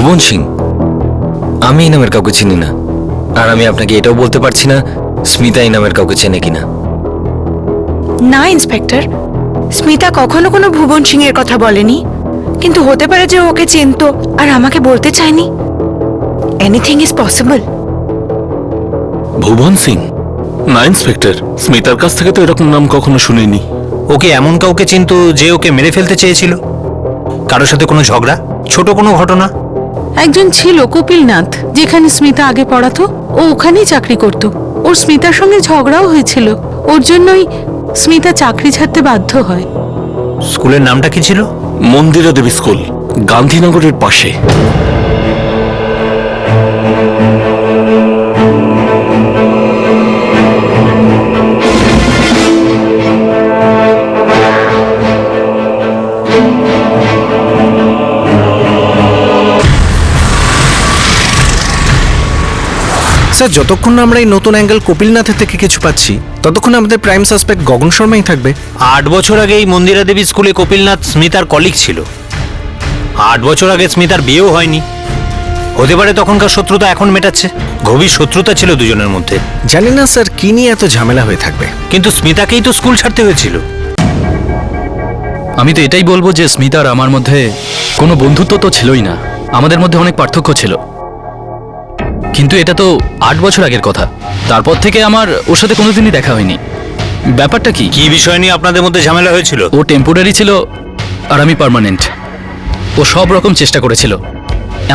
ভুবন সিং, আমি এই নামের কাউকে চিনি না। আর আমি আপনাকে এটাও বলতে পারছি না স্মিতা এই নামের কাউকে চেনে কিনা। না ইন্সপেক্টর, স্মিতা কখনো কোনো ভুবন সিং এর কথা বলেনি, কিন্তু হতে পারে যে ওকে চিনতো আর আমাকে বলতে চায়নি। Anything is possible. Bhuvan Singh? না ইন্সপেক্টর, স্মিতার কাছ থেকে তো এরকম নাম কখনো শুনিনি। ওকে এমন কাউকে চিনতো যে ওকে মেরে ফেলতে চেয়েছিল? কারোর সাথে কোনো ঝগড়া, ছোট কোনো ঘটনা? একজন ছিল কপিলনাথ, যেখানে স্মিতা আগে পড়াতো, ও ওখানেই চাকরি করত। ওর স্মিতার সঙ্গে ঝগড়াও হয়েছিল, ওর জন্যই স্মিতা চাকরি ছাড়তে বাধ্য হয়। স্কুলের নামটা কি ছিল? মন্দিরা দেবী স্কুল, গান্ধীনগরের পাশে। স্যার, যতক্ষণ না আমরা এই নতুন অ্যাঙ্গেল কপিলনাথের থেকে কিছু পাচ্ছি ততক্ষণ আমাদের প্রাইম সাসপেক্ট গগন শর্মাই থাকবে। 8 বছর আগে এই মন্দিরা দেবী স্কুলে কপিলনাথ স্মিতার কলিগ ছিল। 8 বছর আগে স্মিতার বিয়েও হয়নি। হতে পারে তখনকার শত্রুতা এখন মেটাচ্ছে। গভীর শত্রুতা ছিল দুজনের মধ্যে। জানি না স্যার কি নিয়ে এত ঝামেলা হয়ে থাকবে। কিন্তু স্মিতাকেই তো স্কুল ছাড়তে হয়েছিল। আমি তো এটাই বলবো যে স্মিতা আর আমার মধ্যে কোনো বন্ধুত্ব তো ছিলই না, আমাদের মধ্যে অনেক পার্থক্য ছিল। কিন্তু এটা তো 8 বছর আগের কথা, তারপর থেকে আমার ওর সাথে কোনোদিনই দেখা হয়নি। ব্যাপারটা কি? কি বিষয় নিয়ে আপনাদের মধ্যে ঝামেলা হয়েছিল? ও টেম্পোরারি ছিল আর আমি পার্মানেন্ট। ও সব রকম চেষ্টা করেছিল,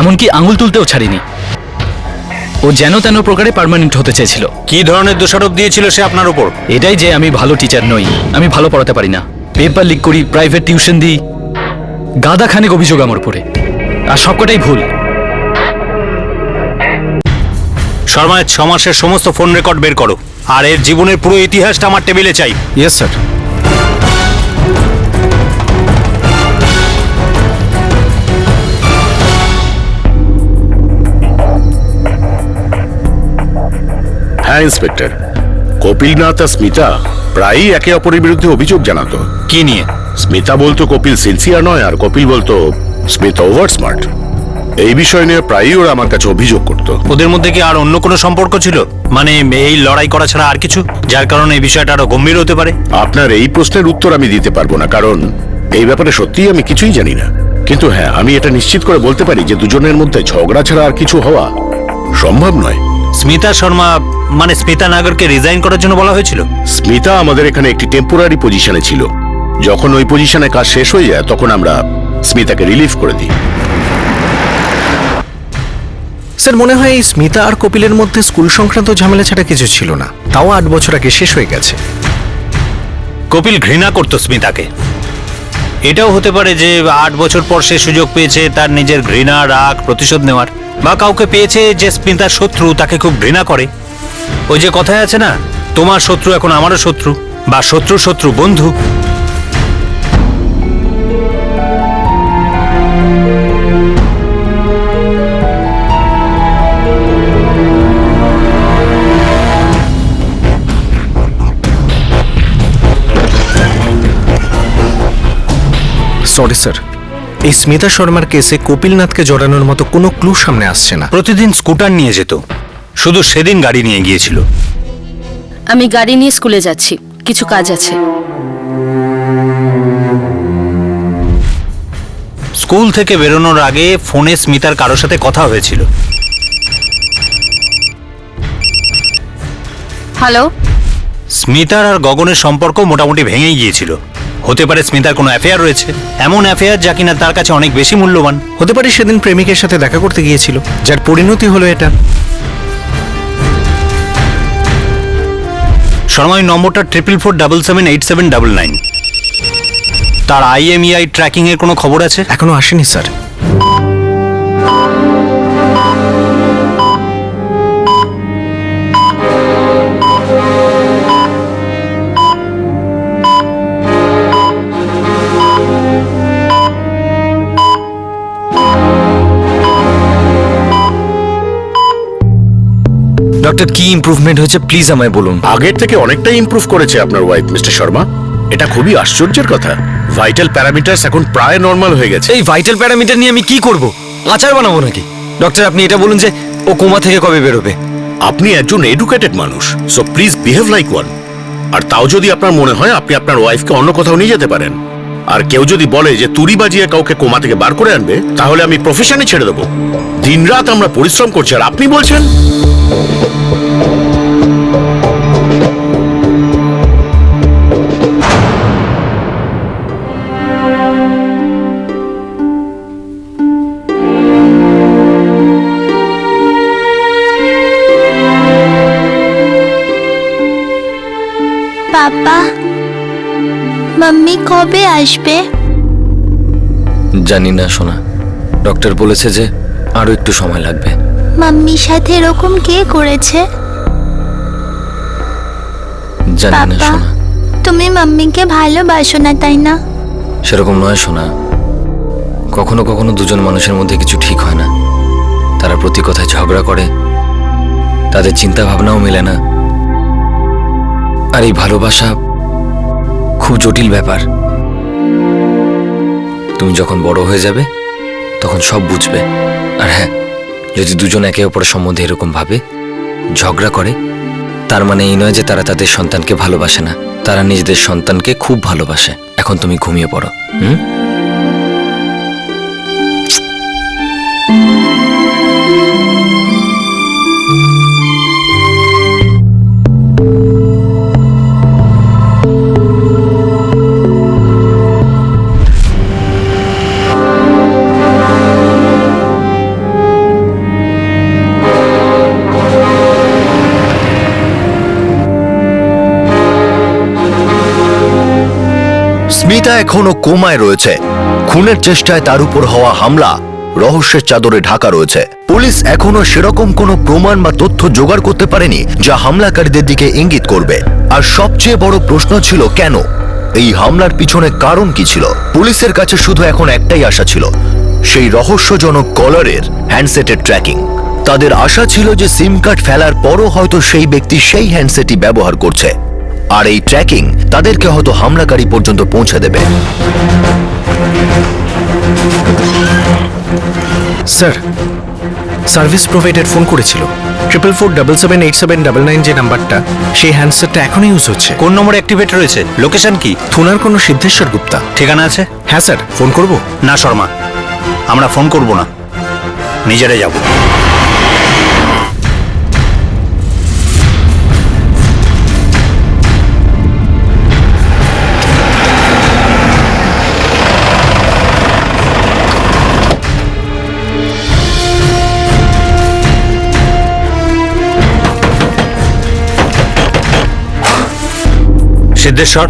এমনকি আঙুল তুলতেও ছাড়িনি। ও যেন তেন প্রকারে পার্মানেন্ট হতে চেয়েছিল। কি ধরনের দোষারোপ দিয়েছিল সে আপনার উপর? এটাই যে আমি ভালো টিচার নই, আমি ভালো পড়াতে পারি না, পেপার লিক করি, প্রাইভেট টিউশন দিই, গাদা খানেক অভিযোগ আমার উপরে, আর সবকটাই ভুল। শর্মা, 6 মাসের সমস্ত ফোন রেকর্ড বের করো, আর এর জীবনের পুরো ইতিহাসটা আমার টেবিলে চাই। Yes sir. হ্যাঁ ইন্সপেক্টর, কপিলনাথ আর স্মিতা প্রায়ই একে অপরের বিরুদ্ধে অভিযোগ জানাতো। কি নিয়ে? স্মিতা বলতো কপিল সিনসিয়ার নয়, আর কপিল বলতো স্মিতা ওভার স্মার্ট। এই বিষয় নিয়ে প্রায়ই ওরা আমার কাছে অভিযোগ করতো। ওদের মধ্যে কি আর অন্য কোনো সম্পর্ক ছিল? মানে এই লড়াই করা ছাড়া আর কিছু, যার কারণে এই বিষয়টা আরো গম্ভীর হতে পারে? আপনার এই প্রশ্নের উত্তর আমি দিতে পারবো না, কারণ এই ব্যাপারে সত্যিই আমি কিছুই জানি না। কিন্তু হ্যাঁ, আমি এটা নিশ্চিত করে বলতে পারি যে দুজনের মধ্যে ঝগড়া ছাড়া আর কিছু হওয়া সম্ভব নয়। স্মিতা শর্মা, মানে স্মিতা নাগরকে রিজাইন করার জন্য বলা হয়েছিল? স্মিতা আমাদের এখানে একটি টেম্পোরারি পজিশনে ছিল। যখন ওই পজিশনে কাজ শেষ হয়ে যায় তখন আমরা স্মিতাকে রিলিভ করে দিই। স্যার, মনে হয় এই স্মিতা আর কপিলের মধ্যে স্কুল সংক্রান্ত ঝামেলা ছাড়া কিছু ছিল না, তাও 8 বছর আগে শেষ হয়ে গেছে। কপিল ঘৃণা করতো স্মিতাকে। এটাও হতে পারে যে 8 বছর পর সে সুযোগ পেয়েছে তার নিজের ঘৃণা, রাগ প্রতিশোধ নেওয়ার, বা কাউকে পেয়েছে যে স্মিতার শত্রু তাকে খুব ঘৃণা করে। ওই যে কথায় আছে না, তোমার শত্রু এখন আমারও শত্রু, বা শত্রু শত্রু বন্ধু। সরি স্যার, এই স্মিতা শর্মার কেসে কপিলনাথকে জড়ানোর মতো কোনো ক্লু সামনে আসছে না। প্রতিদিন স্কুটার নিয়ে যেত, শুধু সেদিন গাড়ি নিয়ে গিয়েছিল। আমি গাড়ি নিয়ে স্কুলে যাচ্ছি, কিছু কাজ আছে। স্কুল থেকে বেরোনোর আগে ফোনে স্মিতার কারোর সাথে কথা হয়েছিল। হ্যালো? স্মিতার আর গগনের সম্পর্ক মোটামুটি ভেঙেই গিয়েছিল। হতে পারে স্মিতার কোনো অ্যাফেয়ার রয়েছে, এমন অ্যাফেয়ার যা কিনা তার কাছে অনেক বেশি মূল্যবান। হতে পারে সেদিন প্রেমিকের সাথে দেখা করতে গিয়েছিল, যার পরিণতি হলো এটা। শর্মা, ওই নম্বরটা 44477879। তার IMEI ট্র্যাকিং এর কোনো খবর আছে? এখনো আসেনি স্যার। ডক্টর, কি ইমপ্রুভমেন্ট হয়েছে প্লিজ আমায় বলুন। আগের থেকে অনেকটাই ইমপ্রুভ করেছে আপনার ওয়াইফ মিস্টার শর্মা। এটা খুবই আশ্চর্যের কথা। ভাইটাল প্যারামিটারস এখন প্রায় নরমাল হয়ে গেছে। এই ভাইটাল প্যারামিটার নিয়ে আমি কি করব? আচার বানাবো নাকি? ডক্টর, আপনি এটা বলুন যে ও কোমা থেকে কবে বেরোবে? আপনি একজন এডুকেটেড মানুষ, so please behave like one. আর তাও যদি আপনার মনে হয় আপনি আপনার ওয়াইফকে অন্য কোথাও নিয়ে যেতে পারেন। আর কেউ যদি বলে যে তুড়ি বাজিয়ে কাউকে কোমা থেকে বার করে আনবে, তাহলে আমি প্রফেশনই ছেড়ে দেবো। দিনরাত আমরা পরিশ্রম করছি আর আপনি বলছেন? পাপা, মাম্মি কবে আসবে? জানি না সোনা, ডক্টর বলেছে যে আরো একটু সময় লাগবে। মাম্মির সাথে এরকম কে করেছে? জানি না পাপা, সোনা। তুমি মাম্মিকে ভালোবাসো না, তাই না? সেরকম নয় সোনা, কখনো কখনো দুজন মানুষের মধ্যে কিছু ঠিক হয় না, তারা প্রতি কথায় ঝগড়া করে, তাদের চিন্তা ভাবনাও মেলে না। আর এই ভালোবাসা খুব জটিল ব্যাপার। তুমি যখন বড় হয়ে যাবে তখন সব বুঝবে। আর হ্যাঁ, যদি দুজন একে অপরের সম্বন্ধে এরকম ভাবে, ঝগড়া করে, তার মানে এই নয় যে তারা তাদের সন্তানকে ভালোবাসে না, তারা নিজেদের সন্তানকে খুব ভালোবাসে। এখন তুমি ঘুমিয়ে পড়ো। স্মিতা এখনো কোমায় রয়েছে। খুনের চেষ্টায় তার উপর হওয়া হামলা রহস্যের চাদরে ঢাকা রয়েছে। পুলিশ এখনো সেরকম কোনো প্রমাণ বা তথ্য জোগাড় করতে পারেনি যা হামলাকারীদের দিকে ইঙ্গিত করবে। আর সবচেয়ে বড় প্রশ্ন ছিল কেন? এই হামলার পিছনে কারণ কি ছিল? পুলিশের কাছে শুধু এখন একটাই আশা ছিল, সেই রহস্যজনক কলারের হ্যান্ডসেটের ট্র্যাকিং। তাদের আশা ছিল যে সিম কার্ড ফেলার পরও হয়তো সেই ব্যক্তি সেই হ্যান্ডসেটই ব্যবহার করছে, আর এই ট্র্যাকিং তাদেরকে হয়তো হামলাকারী পর্যন্ত পৌঁছে দেবে। স্যার, সার্ভিস প্রোভাইডার ফোন করেছিল। 44477789 যে নাম্বারটা, সেই হ্যান্ডসেটটা এখনো ইউজ হচ্ছে। কোন নম্বর অ্যাক্টিভেট রয়েছে? লোকেশন কি? থুনার কোনো সিদ্ধেশ্বর গুপ্তা। ঠিকানা আছে? হ্যাঁ স্যার, ফোন করব? না শর্মা, আমরা ফোন করব না, নিজেরাই যাব। সিদ্ধেশ্বর,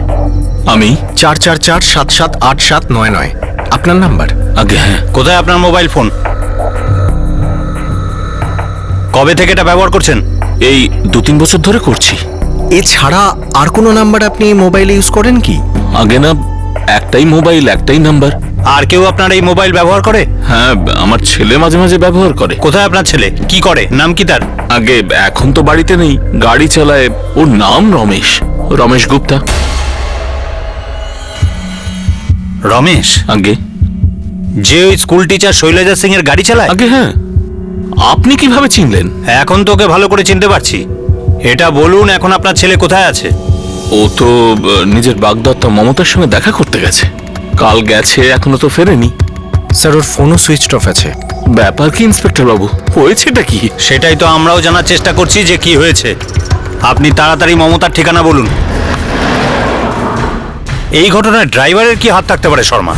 আমি 44477879 আপনার নাম্বার? আগে হ্যাঁ। কোথায় আপনার মোবাইল ফোন? কবে থেকে এটা ব্যবহার করছেন? এই 2-3 বছর ধরে করছি। এছাড়া আর কোনো নাম্বার আপনি মোবাইলে ইউজ করেন কি? আগে না, একটাই মোবাইল, একটাই নাম্বার। আর কেউ আপনার এই মোবাইল ব্যবহার করে? হ্যাঁ, আমার ছেলে মাঝে মাঝে ব্যবহার করে। কোথায় আপনার ছেলে? কি করে? নাম কি তার? আগে এখন তো বাড়িতে নেই, গাড়ি চালায়। ওর নাম রমেশ, রমেশ গুপ্তা। রমেশ? আগে যে ওই স্কুল টিচার শৈলজা সিং এর গাড়ি চালায়? আগে হ্যাঁ। আপনি কিভাবে চিনলেন? এখন তোকে ভালো করে চিনতে পারছি। এটা বলুন, এখন আপনার ছেলে কোথায় আছে? ও তো নিজের বাগদত্তা মমতার সঙ্গে দেখা করতে গেছে। কাল গেছে, এখনো তো ফেরেনি। স্যার, ওর ফোনও সুইচড অফ আছে। ব্যাপার কি ইন্সপেক্টর বাবু? হয়েছেটা কি? সেটাই তো আমরাও জানার চেষ্টা করছি যে কি হয়েছে। আপনি তাড়াতাড়ি মমতার ঠিকানা বলুন। এই ঘটনায় ড্রাইভারের কি হাত থাকতে পারে শর্মা?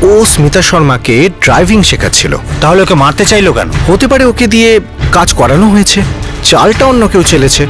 ও স্মিতা শর্মাকে ড্রাইভিং শেখাচ্ছিল। তাহলে ওকে মারতে চাইলো কেন? হতে পারে ওকে দিয়ে কাজ করানো হয়েছে, চালটা অন্য কেউ চেলেছে।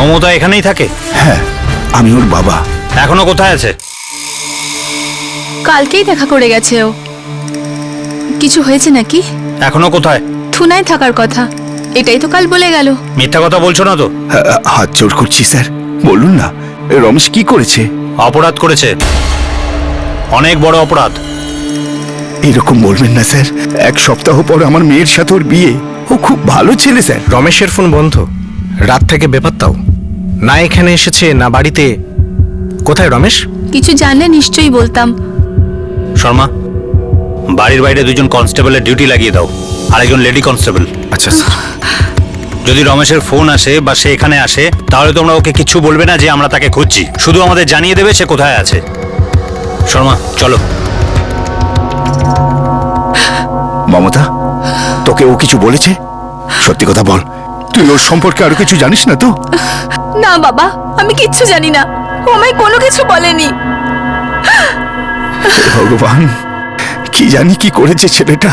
মমতা এখানেই থাকে? হ্যাঁ, আমি ওর বাবা। এখনো কোথায় আছে? কালকেই দেখা করে গেছে ও। কিছু হয়েছে নাকি? এখনো কোথায়? থুনায় থাকার কথা, এটাই তো কাল বলে গেল। মিথ্যা কথা বলছো না তো? হাত জোড় করছি স্যার, বলুন না রমেশ কি করেছে? অপরাধ করেছে, অনেক বড় অপরাধ। এরকম বলবেন না স্যার, 1 সপ্তাহ পর আমার মেয়ের সাথে ওর বিয়ে। ও খুব ভালো ছেলে স্যার। রমেশের ফোন বন্ধ, রাত থেকে বেপাত্তাও, না এখানে এসেছে না বাড়িতে। কোথায় রমেশ? কিছু জানলে নিশ্চয়ই বলতাম। শর্মা, বাড়ির বাইরে 2জন কনস্টেবলের ডিউটি লাগিয়ে দাও, আরেকজন লেডি কনস্টেবল। আচ্ছা স্যার। যদি রমেশের ফোন আসে বা সে এখানে আসে, তাহলে তোমরা ওকে কিচ্ছু বলবে না যে আমরা তাকে খুঁজছি, শুধু আমাদের জানিয়ে দেবে সে কোথায় আছে। শর্মা, চলো। মমতা, তোকে ও কিছু বলেছে? সত্যি কথা বল, তুই ওর সম্পর্কে আরো কিছু জানিস না তো? না বাবা, আমি কিচ্ছু জানি না, ও আমায় কোনো কিছু বলেনি। হে ভগবান, কি জানি কি করেছে ছেলেটা।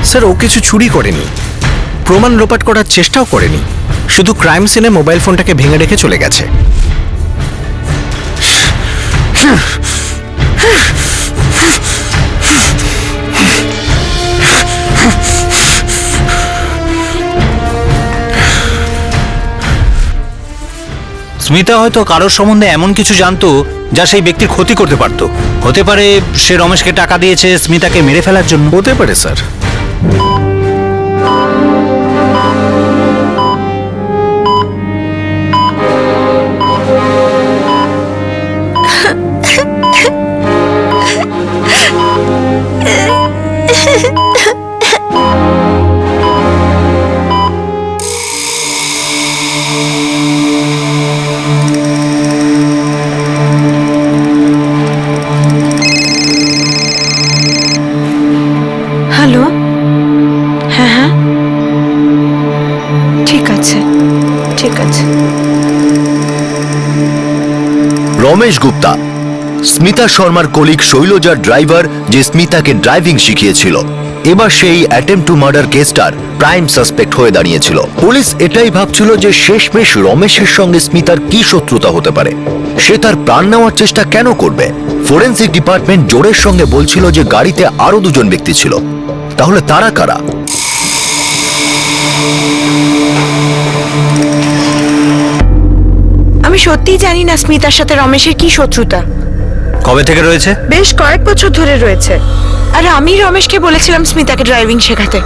স্যার, ও কিছু চুরি করেনি, প্রমাণ লোপাট করার চেষ্টাও করেনি, শুধু ক্রাইম সিনে মোবাইল ফোনটাকে ভেঙে রেখে চলে গেছে। স্মিতা হয়তো কারোর সম্বন্ধে এমন কিছু জানতো যা সেই ব্যক্তির ক্ষতি করতে পারত। হতে পারে সে রমেশকে টাকা দিয়েছে স্মিতাকে মেরে ফেলার জন্য। হতে পারে স্যার। হ্যালো, হ্যাঁ হ্যাঁ, ঠিক আছে ঠিক আছে। রমেশ গুপ্তা, স্মিতা শর্মার কলিগ শৈলজার ড্রাইভার, যে স্মিতাকে ড্রাইভিং শিখিয়েছিল, এবার সেই অ্যাটেম্প টু মার্ডার কেসটার প্রাইম সাসপেক্ট হয়ে দাঁড়িয়েছিল। পুলিশ এটাই ভাবছিল যে শেষমেশ রমেশের সঙ্গে স্মিতার কি শত্রুতা হতে পারে, সে তার প্রাণ নেওয়ার চেষ্টা কেন করবে। ফরেন্সিক ডিপার্টমেন্ট জোরের সঙ্গে বলছিল যে গাড়িতে আরো 2জন ব্যক্তি ছিল, তাহলে তারা কারা? আমি সত্যিই জানি না স্মিতার সাথে রমেশের কি শত্রুতা। কবে থেকে রয়েছে? বেশ কয়েক বছর ধরে রয়েছে। আর আমি রমেশকে বলেছিলাম স্মিতাকে ড্রাইভিং শেখাতে,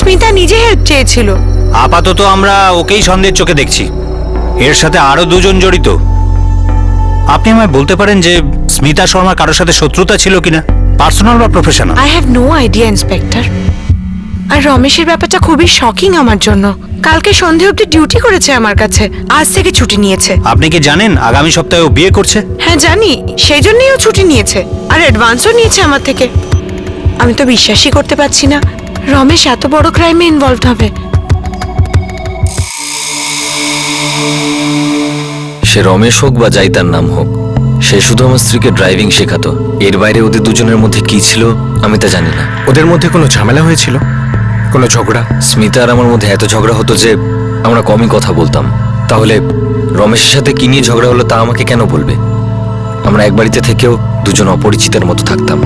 স্মিতা নিজে হেল্প চেয়েছিল। আপাতত আমরা ওকেই সন্দেহের চোখে দেখছি, এর সাথে আরো 2জন জড়িত। আপনি আমায় বলতে পারেন যে স্মিতা শর্মার কারোর সাথে শত্রুতা ছিল কিনা, পার্সোনাল বা professional? I have no idea inspector. আর রমেশের ব্যাপারটা খুবই শকিং আমার জন্য। কালকে সন্ধে অবধি ডিউটি করেছে আমার কাছে, আজ থেকে ছুটি নিয়েছে। আপনি কি জানেন আগামী সপ্তাহে ও বিয়ে করছে? হ্যাঁ জানি, সেই জন্যই ও ছুটি নিয়েছে, আর অ্যাডভান্সও নিয়েছে আমার থেকে। আমি তো বিশ্বাসই করতে পারছি না রমেশ এত বড় ক্রাইমে ইনভলভড হবে। সে রমেশ হোক বা যাই তার নাম হোক, সে শুধু আমার স্ত্রীকে ড্রাইভিং শেখাতো। এর বাইরে ওদের 2জনের মধ্যে কি ছিল আমি তা জানি না। ওদের মধ্যে কোনো ঝামেলা হয়েছিল, কোনো ঝগড়া? স্মিতা আর আমার মধ্যে এত ঝগড়া হতো যে আমরা কমই কথা বলতাম। তাহলে রমেশের সাথে কি নিয়ে ঝগড়া হলো তা আমাকে কেন বলবে? আমরা এক বাড়িতে থেকেও 2জন অপরিচিতের মতো থাকতাম।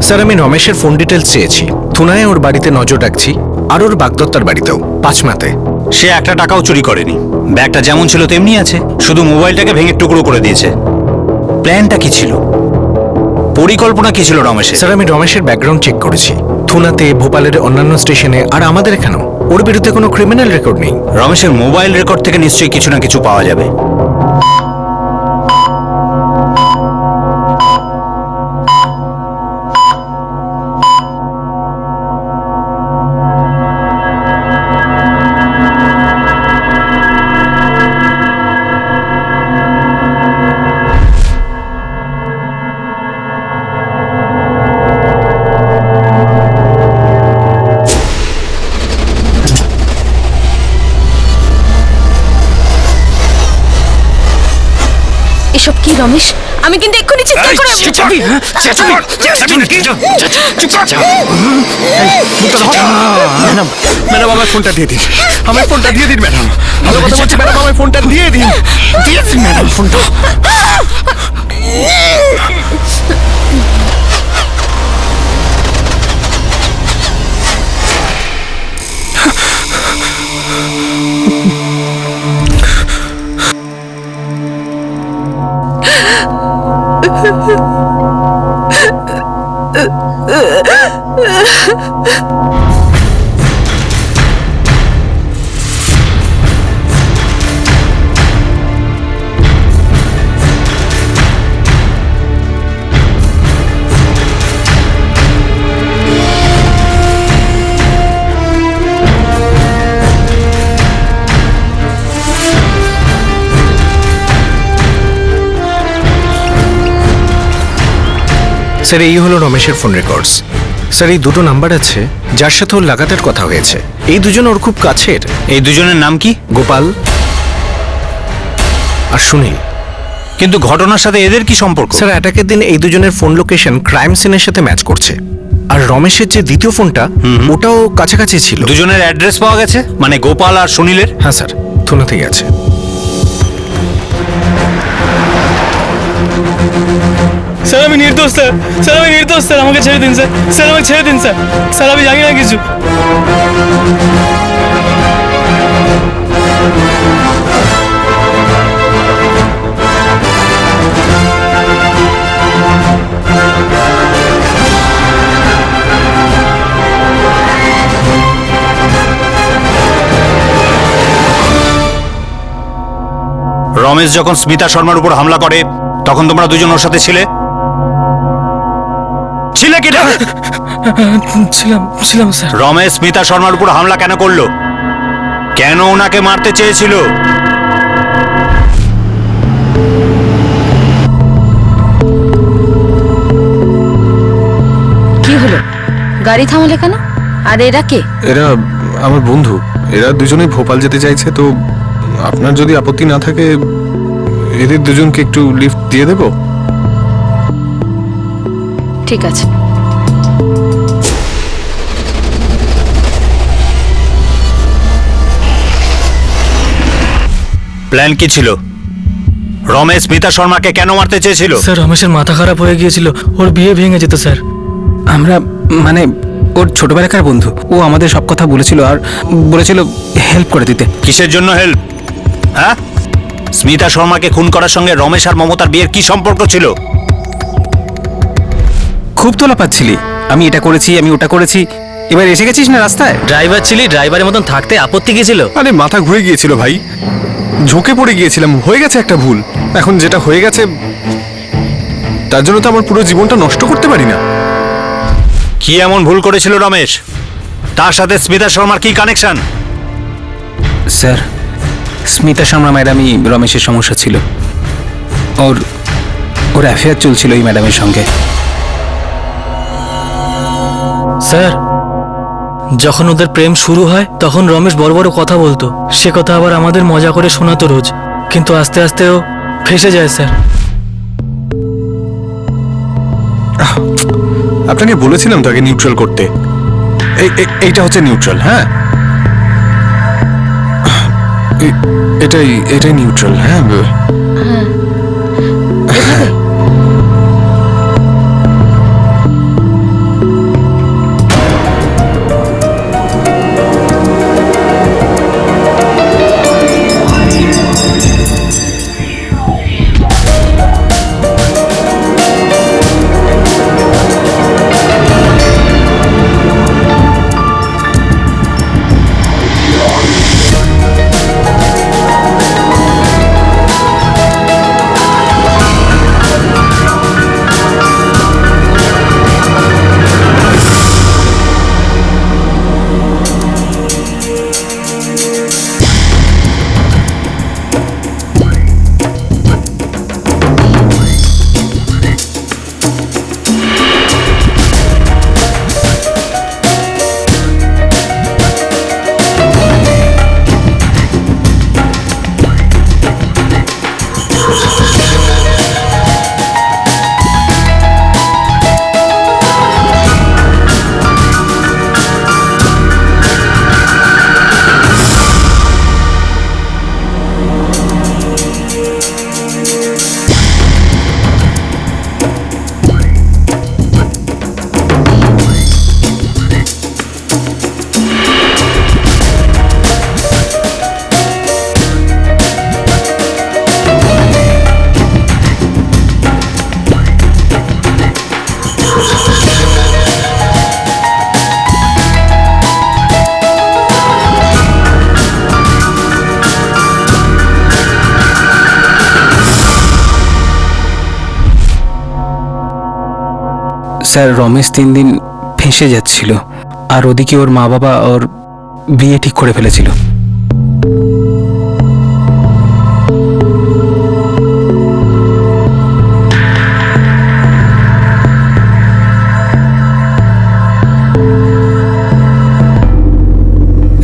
স্যার, আমি রমেশের ফোন ডিটেলস চেয়েছি। থুনায় ওর বাড়িতে নজর রাখছি, আর ওর বাগদত্তার বাড়িতেও, পাঁচমাতে। সে একটা টাকাও চুরি করেনি, ব্যাগটা যেমন ছিল তেমনি আছে, শুধু মোবাইলটাকে ভেঙে টুকরো করে দিয়েছে। প্ল্যানটা কি ছিল, পরিকল্পনা কি ছিল রমেশের? স্যার, আমি রমেশের ব্যাকগ্রাউন্ড চেক করেছি, থুনাতে, ভোপালের অন্যান্য স্টেশনে, আর আমাদের এখানেও। ওর বিরুদ্ধে কোনো ক্রিমিনাল রেকর্ড নেই। রমেশের মোবাইল রেকর্ড থেকে নিশ্চয়ই কিছু না কিছু পাওয়া যাবে। এসব কি রমেশ? আমি কিন্তু এক্ষুনি চিৎকার করে ম্যাডাম আমার ফোনটা দিয়ে দিন, আমার ফোনটা দিয়ে দিন ম্যাডাম, ভালো কথা বলছি ম্যাডাম, আমার ফোনটা দিয়ে দিন, দিয়ে দিন ম্যাডাম ফোনটা। স্যার এই হলো রমেশের ফোন রেকর্ডস। স্যার এই দুটো নাম্বার আছে যার সাথে ওর লাগাতার কথা হয়েছে। এই দুজন ওর খুব কাছের। এই দুজনের নাম কি? গোপাল আর সুনীল। কিন্তু ঘটনার সাথে এদের কি সম্পর্ক? স্যার অ্যাটাকের দিন এই দুজনের ফোন লোকেশন ক্রাইম সিনের সাথে ম্যাচ করছে। আর রমেশের যে দ্বিতীয় ফোনটা ওটাও কাছাকাছি ছিল। দুজনের অ্যাড্রেস পাওয়া গেছে, মানে গোপাল আর সুনীলের? হ্যাঁ স্যার, থানাতেই আছে। স্যার আমি নির্দোষ স্যার, স্যার আমি নির্দোষ স্যার, আমাকে ছেড়ে দিন স্যার, স্যার আমাকে ছেড়ে দিন স্যার, স্যার আমি জানি না কিছু। রমেশ যখন স্মিতা শর্মার উপর হামলা করে তখন তোমরা দুজন ওর সাথে ছিলে? ছিলে কি না? ছিলাম স্যার। রমেশ স্মিতা শর্মার উপর হামলা কেন করলো? কেন ওনাকে মারতে চেয়েছিল? কি হলো? গাড়ি থামালে কেন? আর এরা কে? এরা আমার বন্ধু, এরা দুজনেই ভোপাল যেতে চাইছে, তো আপনার যদি আপত্তি না থাকে এদের দুজনকে একটু লিফট দিয়ে দেব। ঠিক আছে। প্ল্যান কি ছিল? রমেশ স্মিতা শর্মাকে কেন মারতে চেয়েছিল? স্যার রমেশের মাথা খারাপ হয়ে গিয়েছিল, ওর বিয়ে ভেঙে যেত স্যার। আমরা মানে ওর ছোটবেলাকার বন্ধু, ও আমাদের সব কথা বলেছিল আর বলেছিল হেল্প করে দিতে। কিসের জন্য হেল্প? হ্যাঁ, স্মিতা শর্মাকে খুন করার সঙ্গে রমেশ আর মমতার বিয়ের কি সম্পর্ক ছিল? খুব তোলা পাচ্ছিলি, আমি এটা করেছি, আমি ওটা করেছি, এবার এসে গেছিস না রাস্তায়। ড্রাইভার ছিলি, ড্রাইভারের মতন থাকতে আপত্তি কি ছিল? আরে মাথা ঘুরে গিয়েছিল ভাই, ঝোঁকে পড়ে গিয়েছিলাম, হয়ে গেছে একটা ভুল। এখন যেটা হয়ে গেছে তার জন্য তো আমার পুরো জীবনটা নষ্ট করতে পারি না। কি এমন ভুল করেছিল রমেশ? তার সাথে স্মিতা শর্মার কি কানেকশন? স্যার স্মিতা শর্মা ম্যাডামই রমেশের সমস্যা ছিল, ওর অ্যাফেয়ার চলছিল এই ম্যাডামের সঙ্গে। স্যার যখন ওদের প্রেম শুরু হয় তখন রমেশ বড় বড় কথা বলতো, সে কথা আবার আমাদের মজা করে শোনাতো রোজ, কিন্তু আস্তে আস্তে ও ফেসে যায় স্যার। আপনাকে বলেছিলাম তাকে নিউট্রাল করতে। এইটা হচ্ছে নিউট্রাল। হ্যাঁ এটাই নিউট্রাল। হ্যাঁ স্যার রমেশ 3 দিন ফেঁসে যাচ্ছিল, আর ওদিকে ওর মা বাবা ওর বিয়ে ঠিক করে ফেলেছিল।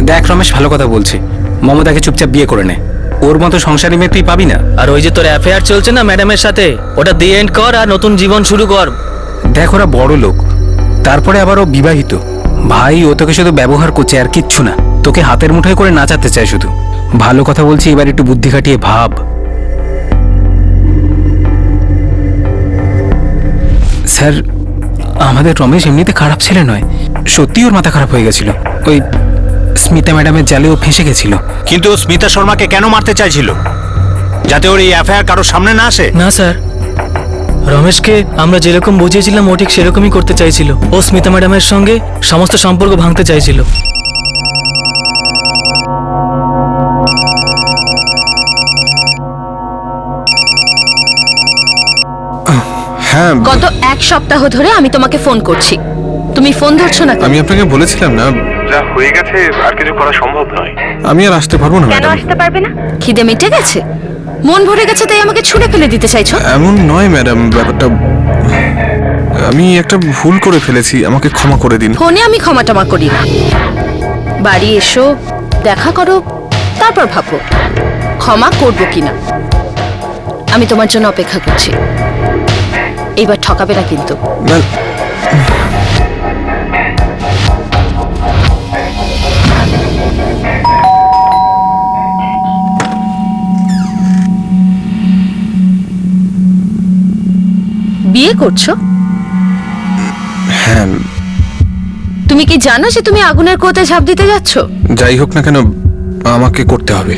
দেখ রমেশ, ভালো কথা বলছি, মমতাকে চুপচাপ বিয়ে করে নে। ওর মতো সংসারী মেয়ে তুই পাবি না। আর ওই যে তোর অ্যাফেয়ার চলছে না ম্যাডামের সাথে, ওটা দিয়ে এন্ড কর আর নতুন জীবন শুরু কর। দেখ ওরা বড় লোক, তারপরে আবার ও বিবাহিত। ভাই ও তোকে শুধু ব্যবহার করছে আর কিচ্ছু না, তোকে হাতের মুঠোয় করে নাচাতে চায় শুধু। ভালো কথা বলছি, এবার একটু বুদ্ধি খাটিয়ে ভাব। স্যার আমাদের রমেশ এমনিতে খারাপ ছেলে নয়, সত্যি ওর মাথা খারাপ হয়ে গেছিল। ওই স্মিতা ম্যাডামের জালে ও ফেঁসে গেছিল। কিন্তু ও স্মিতা শর্মাকে কেন মারতে চাইছিল? যাতে ওর এই অ্যাফেয়ার কারোর সামনে না আসে? না স্যার, রমেশকে আমরা যেরকম বুঝিয়েছিলাম ও ঠিক সেরকমই করতে চাইছিল। ও স্মিতা ম্যাডামের সঙ্গে সমস্ত সম্পর্ক ভাঙতে চাইছিল। হ্যাঁ, গত 1 সপ্তাহ ধরে আমি তোমাকে ফোন করছি, তুমি ফোন ধরছো না কেন? আমি আপনাকে বলেছিলাম না, যা হয়ে গেছে আর কিছু করা সম্ভব নয়। আমি আর আসতে পারবো না ম্যাডাম। আসতে পারবে না? খিদে মিটে গেছে, মন ভরে গেছে তাই আমাকে ছুঁড়ে ফেলে দিতে চাইছো? এমন নয় ম্যাডাম, ব্যাপারটা আমি একটা ভুল করে ফেলেছি, আমাকে ক্ষমা করে দিন। ফোনে আমি ক্ষমা টমা করি না, বাড়ি এসো, দেখা করো, তারপর ভাবো ক্ষমা করবো কিনা। আমি তোমার জন্য অপেক্ষা করছি, এইবার ঠকাবে না কিন্তু। বিয়ে করছো? হ্যাঁ। তুমি কি জানো যে তুমি আগুনের কুয়োতে ঝাঁপ দিতে যাচ্ছ? যাই হোক না কেন, আমাকে করতে হবে।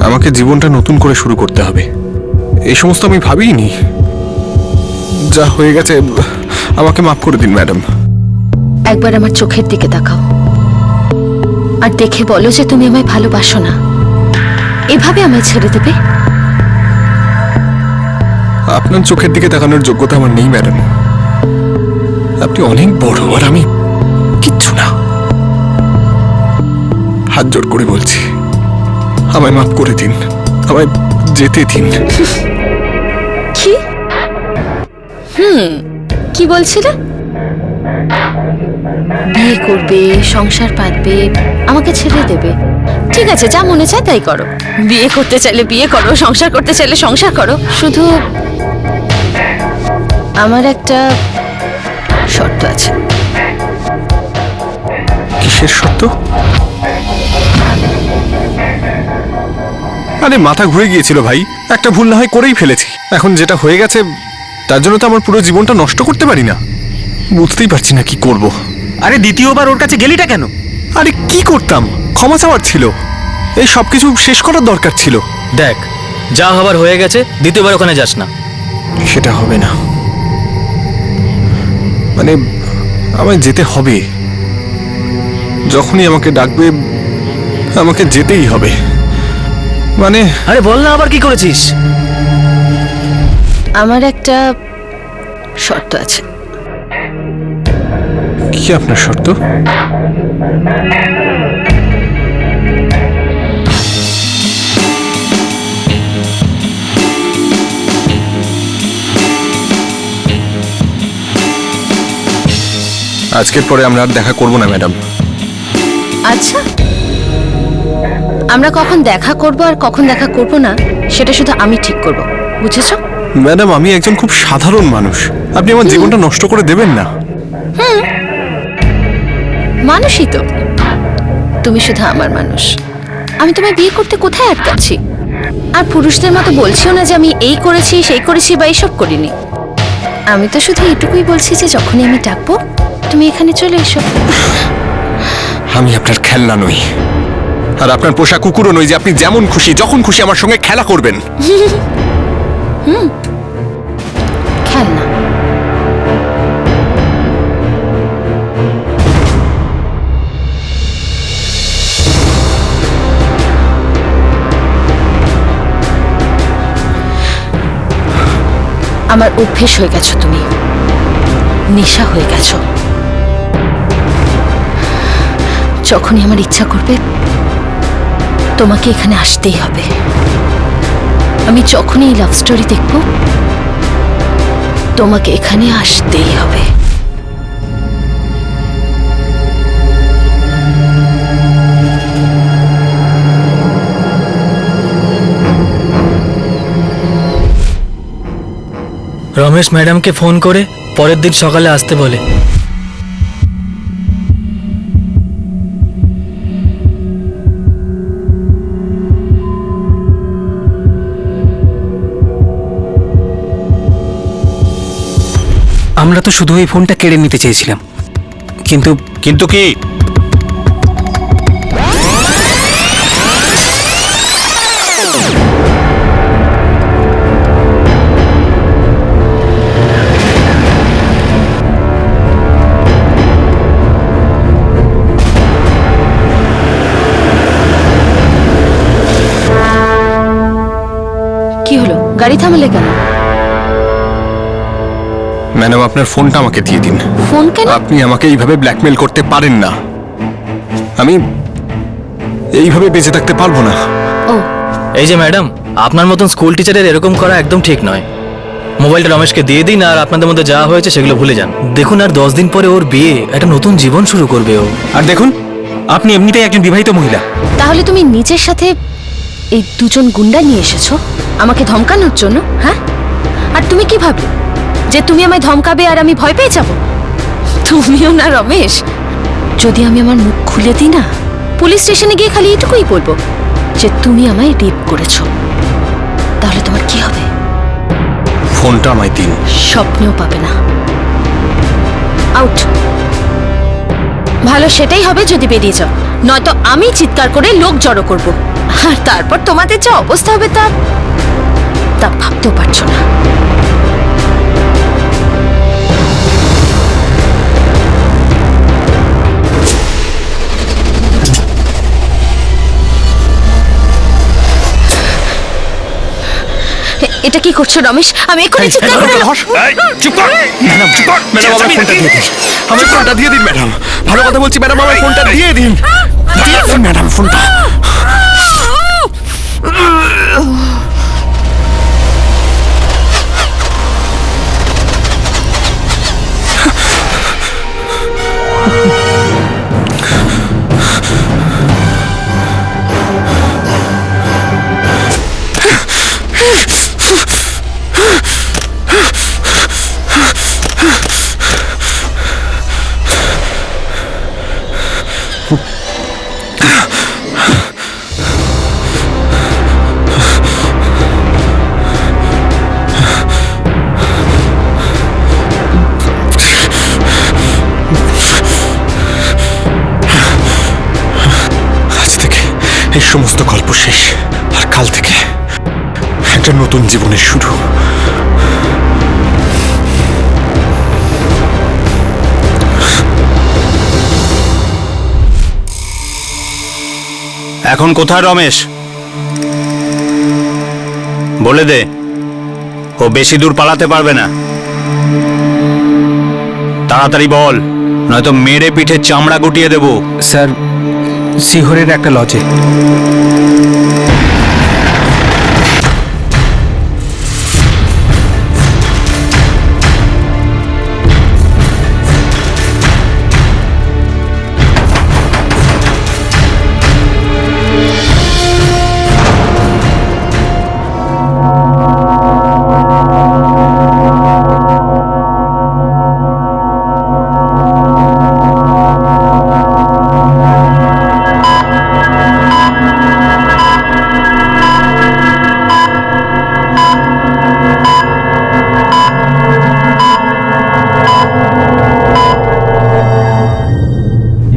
আমাকে জীবনটা নতুন করে শুরু করতে হবে। এই সমস্ত আমি ভাবিনি। যা হয়ে গেছে আমাকে মাফ করে দিন ম্যাডাম। একবার আমার চোখের দিকে তাকাও আর দেখে বলো যে তুমি আমায় ভালোবাসো না। এভাবে আমায় ছেড়ে দেবে? আপনার চোখের দিকে তাকানোর যোগ্যতা আমার নেই ম্যাডাম। আপনি অনেক বড় আর আমি কিচ্ছু না। হাত জোড় করে বলছি, আমায় মাফ করে দিন, আমায় যেতে দিন। কি? কি বলছিলে? বিয়ে করবে, সংসার পাতবে, আমাকে ছেড়ে দেবে? ঠিক আছে, যা মনে চায় তাই করো। বিয়ে করতে চাইলে বিয়ে করো, সংসার করতে চাইলে সংসার করো, শুধু আমার একটা শর্ত আছে। কিসের শর্ত? আরে মাথা ঘুরে গিয়েছিল ভাই, একটা ভুল না হয় করেই ফেলেছি। এখন যেটা হয়ে গেছে তার জন্য তো আমার পুরো জীবনটা নষ্ট করতে পারি না। বুঝতেই পারছি না কি করব। আরে দ্বিতীয়বার ওর কাছে গেলিটা কেন? আরে কি করতাম, ক্ষমা চাওয়ার ছিল, এই সবকিছু শেষ করার দরকার ছিল। দেখ, যা হবার হয়ে গেছে, দ্বিতীয়বার ওখানে যাস না। সেটা হবে না, মানে আমায় যেতে হবে। যখনই আমাকে ডাকবে আমাকে যেতেই হবে। মানে আরে বল না, আবার কি করেছিস? আমার একটা শর্ত আছে। কি আপনার শর্ত? আজকের পরে আমরা আর দেখা করব না ম্যাডাম। আচ্ছা, আমরা কখন দেখা করব আর কখন দেখা করব না সেটা শুধু আমি ঠিক করব, বুঝেছো? ম্যাডাম আমি একজন খুব সাধারণ মানুষ, আপনি আমার জীবনটা নষ্ট করে দেবেন না। মানুষই তো তুমি, শুধু আমার মানুষ। আমি তোমায় বিয়ে করতে কোথায় আটকাচ্ছি? আর পুরুষদের মতো বলছিও না যে আমি এই করেছি সেই করেছি বা এইসব করিনি। আমি তো শুধু এইটুকুই বলছি যে যখনই আমি ডাকবো তুমি এখানে চলে এসো। আমি আপনার খেলনা নই, আর আপনার পোষা কুকুরও নই যে আপনি যেমন খুশি যখন খুশি আমার সঙ্গে খেলা করবেন। খেলনা? আমার অভ্যেস হয়ে গেছো তুমি। নেশা হয়ে গেছো। যখনই আমার ইচ্ছা করবে তোমাকে এখানে আসতেই হবে। আমি যখনই এই লাভ স্টোরি দেখব তোমাকে এখানে আসতেই হবে। রমেশ ম্যাডামকে ফোন করে পরের দিন সকালে আসতে বলে। আমরা তো শুধু এই ফোনটা কেড়ে নিতে চেয়েছিলাম, কিন্তু কিন্তু কি? কি হলো, গাড়ি থামালে কেন? ম্যাডাম, আপনার ফোনটা আমাকে দিয়ে দিন। ফোন কেন? আপনি আমাকে এইভাবে ব্ল্যাকমেল করতে পারেন না। আমি এইভাবে বেঁচে থাকতে পারবো না। ও, এই যে ম্যাডাম, আপনার মতন স্কুল টিচারের এরকম করা একদম ঠিক নয়। মোবাইলটা রমেশকে দিয়ে দিন আর আপনাদের মধ্যে যা হয়েছে সেগুলো ভুলে যান। দেখুন, আর 10 দিন পরে ওর বিয়ে, একটা নতুন জীবন শুরু করবে ও। আর দেখুন, আপনি এমনিতেই একজন বিবাহিত মহিলা। তাহলে তুমি নিজের সাথে এই দুজন গুন্ডা নিয়ে এসেছো আমাকে ধমকানোর জন্য, হ্যাঁ? আর তুমি কি ভাবলে যে তুমি আমায় ধমকাবে আর আমি ভয় পেয়ে যাব? তুমিও না রমেশ, যদি আমি আমার মুখ খুলে দিই না, পুলিশ স্টেশনে গিয়ে খালি এটুকুই বলবো যে তুমি আমায় রেপ করেছো, তাহলে তোমার কি হবে? ফোনটা আমায় দিন। স্বপ্নেও পাবে না। আউট। ভালো সেটাই হবে যদি বেরিয়ে যাও, নয়তো আমি চিৎকার করে লোক জড়ো করব, আর তারপর তোমাদের যা অবস্থা হবে তা ভাবতেও পারছো না। এটা কি করছো রমেশ? আমি এক্ষুনি চিৎকার করে চুপ কর ম্যাডাম, চুপ কর ম্যাডাম, আমার ফোনটা দিয়ে দিন। আমার ফোনটা দিয়ে দিন ম্যাডাম, ভালো কথা বলছি ম্যাডাম, আমার ফোনটা দিয়ে দিন। দিয়ে দিন ম্যাডাম ফোনটা। এই সমস্ত গল্প শেষ, আর কাল থেকে একটা নতুন জীবনের শুরু। এখন কোথায় রমেশ? বলে দে, ও বেশি দূর পালাতে পারবে না। তাড়াতাড়ি বল, নয়তো মেরে পিঠে চামড়া গুটিয়ে দেবো। স্যার, সিহরের একটা লজে।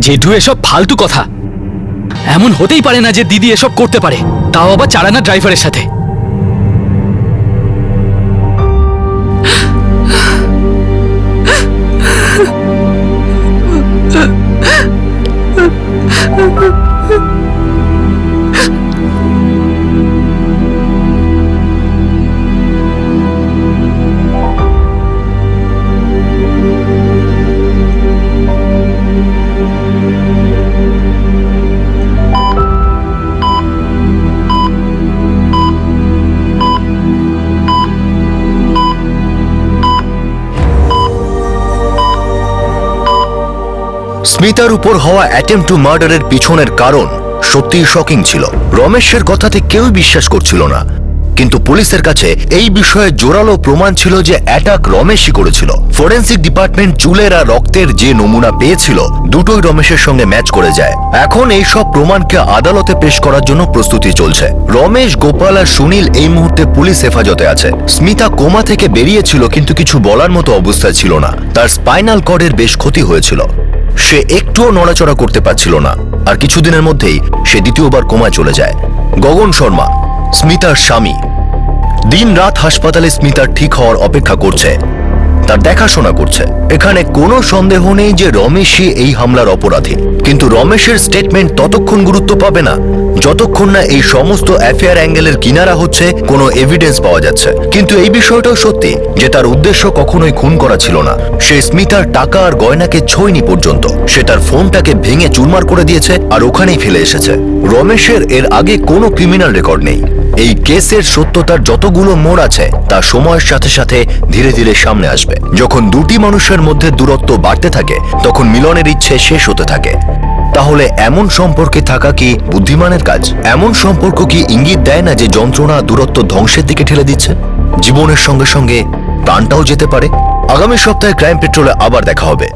জেঠু, এসব ফালতু কথা। এমন হতেই পারে না যে দিদি এসব করতে পারে, তাও আবার চালানা ড্রাইভারের সাথে। স্মিতার উপর হওয়া অ্যাটেম্প টু মার্ডারের পিছনের কারণ সত্যিই শকিং ছিল। রমেশের কথাতে কেউ বিশ্বাস করছিল না, কিন্তু পুলিশের কাছে এই বিষয়ে জোরালো প্রমাণ ছিল যে অ্যাটাক রমেশই করেছিল। ফরেন্সিক ডিপার্টমেন্ট চুলের আর রক্তের যে নমুনা পেয়েছিল দুটোই রমেশের সঙ্গে ম্যাচ করে যায়। এখন এই সব প্রমাণকে আদালতে পেশ করার জন্য প্রস্তুতি চলছে। রমেশ, গোপাল আর সুনীল এই মুহূর্তে পুলিশ হেফাজতে আছে। স্মিতা কোমা থেকে বেরিয়েছিল, কিন্তু কিছু বলার মতো অবস্থায় ছিল না। তার স্পাইনাল কর্ডের বেশ ক্ষতি হয়েছিল, সে একটুও নড়াচড়া করতে পারছিল না, আর কিছুদিনের মধ্যেই সে দ্বিতীয়বার কোমায় চলে যায়। গগন শর্মা, স্মিতার স্বামী, দিন রাত হাসপাতালে স্মিতার ঠিক হওয়ার অপেক্ষা করছে, তার দেখাশোনা করছে। এখানে কোনো সন্দেহ নেই যে রমেশই এই হামলার অপরাধী, কিন্তু রমেশের স্টেটমেন্ট ততক্ষণ গুরুত্ব পাবে না যতক্ষণ না এই সমস্ত অ্যাফেয়ার অ্যাঙ্গেলের কিনারা হচ্ছে, কোনো এভিডেন্স পাওয়া যাচ্ছে। কিন্তু এই বিষয়টাও সত্যি যে তার উদ্দেশ্য কখনোই খুন করা ছিল না। সে স্মিতার টাকা আর গয়নাকে ছোঁয়নি পর্যন্ত। সে তার ফোনটাকে ভেঙে চুরমার করে দিয়েছে আর ওখানেই ফেলে এসেছে। রমেশের এর আগে কোনো ক্রিমিনাল রেকর্ড নেই। এই কেসের সত্যতার যতগুলো মোড় আছে তা সময়ের সাথে সাথে ধীরে ধীরে সামনে আসবে। যখন দুটি মানুষের মধ্যে দূরত্ব বাড়তে থাকে তখন মিলনের ইচ্ছে শেষ হতে থাকে। তাহলে এমন সম্পর্কে থাকা কি বুদ্ধিমানের কাজ? এমন সম্পর্ক কি ইঙ্গিত দেয় না যে যন্ত্রণা দূরত্ব ধ্বংসের দিকে ঠেলে দিচ্ছে? জীবনের সঙ্গে সঙ্গে প্রাণটাও যেতে পারে। আগামী সপ্তাহে ক্রাইম পেট্রোলে আবার দেখা হবে।